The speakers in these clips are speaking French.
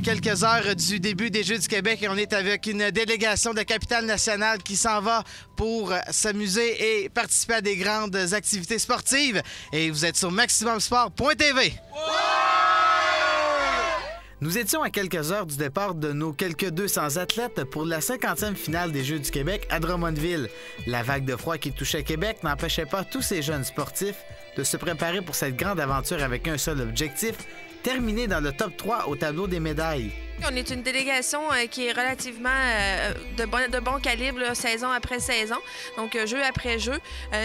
quelques heures du début des Jeux du Québec et on est avec une délégation de Capitale-Nationale qui s'en va pour s'amuser et participer à des grandes activités sportives. Et vous êtes sur MaximumSport.tv. Nous étions à quelques heures du départ de nos quelques 200 athlètes pour la 50e finale des Jeux du Québec à Drummondville. La vague de froid qui touchait Québec n'empêchait pas tous ces jeunes sportifs de se préparer pour cette grande aventure avec un seul objectif, terminer dans le top 3 au tableau des médailles. On est une délégation qui est relativement de bon calibre, là, saison après saison, donc jeu après jeu.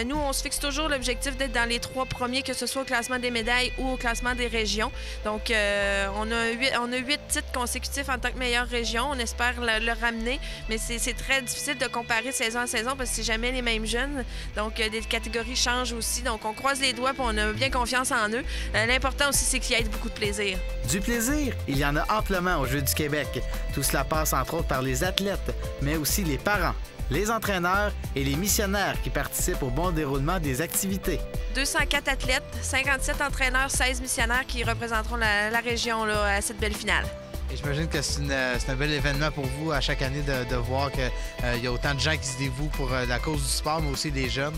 Nous, on se fixe toujours l'objectif d'être dans les 3 premiers, que ce soit au classement des médailles ou au classement des régions. Donc, on a 8 titres consécutifs en tant que meilleure région. On espère le ramener, mais c'est très difficile de comparer saison à saison parce que c'est jamais les mêmes jeunes. Donc, les catégories changent aussi. Donc, on croise les doigts et on a bien confiance en eux. L'important aussi, c'est qu'il y ait beaucoup de plaisir. Du plaisir, il y en a amplement aux Jeux du Québec. Tout cela passe entre autres par les athlètes, mais aussi les parents, les entraîneurs et les missionnaires qui participent au bon déroulement des activités. 204 athlètes, 57 entraîneurs, 16 missionnaires qui représenteront la région là, à cette belle finale. Et j'imagine que c'est un bel événement pour vous à chaque année de voir qu'il y a autant de gens qui se dévouent pour la cause du sport, mais aussi des jeunes.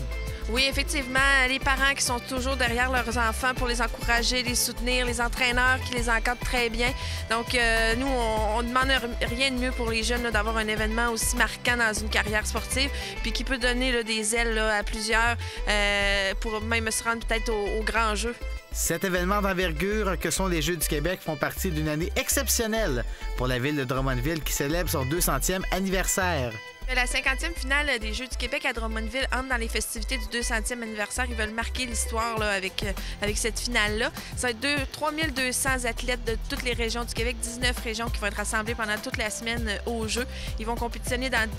Oui, effectivement, les parents qui sont toujours derrière leurs enfants pour les encourager, les soutenir, les entraîneurs qui les encadrent très bien. Donc, nous, on ne demande rien de mieux pour les jeunes d'avoir un événement aussi marquant dans une carrière sportive, puis qui peut donner là, des ailes là, à plusieurs pour même se rendre peut-être au grand jeu. Cet événement d'envergure que sont les Jeux du Québec font partie d'une année exceptionnelle pour la ville de Drummondville qui célèbre son 200e anniversaire. La 50e finale des Jeux du Québec à Drummondville entre dans les festivités du 200e anniversaire. Ils veulent marquer l'histoire avec cette finale-là. Ça va être 3200 athlètes de toutes les régions du Québec, 19 régions qui vont être rassemblées pendant toute la semaine aux Jeux. Ils vont compétitionner dans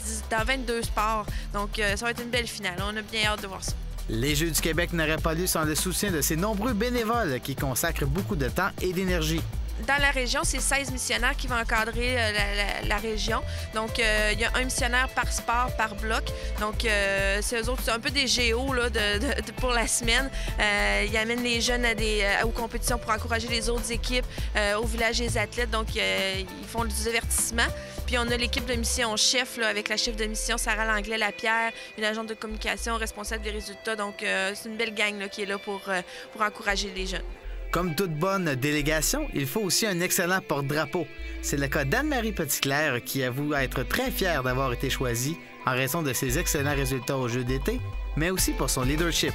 22 sports. Donc, ça va être une belle finale. On a bien hâte de voir ça. Les Jeux du Québec n'auraient pas lieu sans le soutien de ces nombreux bénévoles qui consacrent beaucoup de temps et d'énergie. Dans la région, c'est 16 missionnaires qui vont encadrer la région. Donc, il y a un missionnaire par sport, par bloc. Donc, c'est eux autres, c'est un peu des géos là, pour la semaine. Ils amènent les jeunes aux compétitions pour encourager les autres équipes, au village des athlètes. Donc, ils font du divertissement. Puis, on a l'équipe de mission chef là, avec la chef de mission Sarah Langlais-Lapierre, une agente de communication responsable des résultats. Donc, c'est une belle gang là, qui est là pour encourager les jeunes. Comme toute bonne délégation, il faut aussi un excellent porte-drapeau. C'est le cas d'Anne-Marie Petitclerc qui avoue être très fière d'avoir été choisie en raison de ses excellents résultats aux Jeux d'été, mais aussi pour son leadership.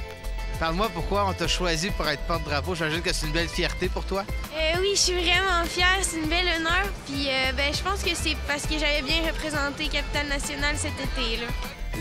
Parle-moi pourquoi on t'a choisi pour être porte-drapeau. J'imagine que c'est une belle fierté pour toi. Oui, je suis vraiment fière. C'est une belle honneur. Puis je pense que c'est parce que j'avais bien représenté Capitale-Nationale cet été. Là.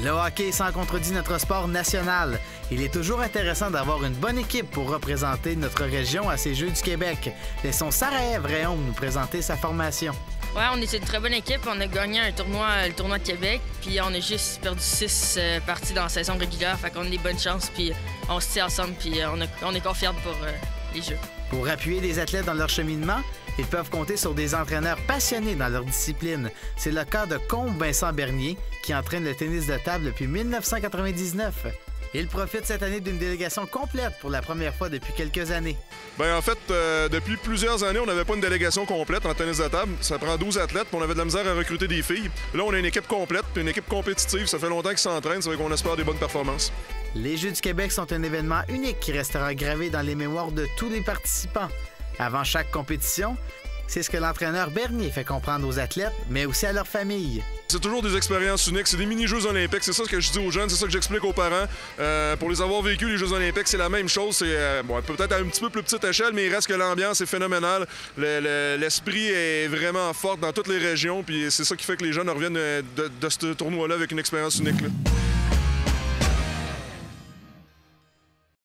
Le hockey sans contredit notre sport national. Il est toujours intéressant d'avoir une bonne équipe pour représenter notre région à ces Jeux du Québec. Laissons Sarah-Ève Réaume nous présenter sa formation. Ouais, on est une très bonne équipe. On a gagné le tournoi de Québec, puis on a juste perdu 6 parties dans la saison régulière. Fait qu'on a des bonnes chances, puis on se tient ensemble, puis on est confiants pour les Jeux. Pour appuyer les athlètes dans leur cheminement, ils peuvent compter sur des entraîneurs passionnés dans leur discipline. C'est le cas de Combe Vincent Bernier, qui entraîne le tennis de table depuis 1999. Il profite cette année d'une délégation complète pour la première fois depuis quelques années. Bien, en fait, depuis plusieurs années, on n'avait pas une délégation complète en tennis de table. Ça prend 12 athlètes, puis on avait de la misère à recruter des filles. Là, on a une équipe complète, puis une équipe compétitive. Ça fait longtemps qu'ils s'entraînent, ça fait qu'on espère des bonnes performances. Les Jeux du Québec sont un événement unique qui restera gravé dans les mémoires de tous les participants. Avant chaque compétition, c'est ce que l'entraîneur Bernier fait comprendre aux athlètes, mais aussi à leurs familles. C'est toujours des expériences uniques, c'est des mini-Jeux olympiques, c'est ça que je dis aux jeunes, c'est ça que j'explique aux parents. Pour les avoir vécu, les Jeux olympiques, c'est la même chose, c'est peut-être à un petit peu plus petite échelle, mais il reste que l'ambiance est phénoménale. L'esprit est vraiment fort dans toutes les régions, puis c'est ça qui fait que les jeunes reviennent de ce tournoi-là avec une expérience unique. Là.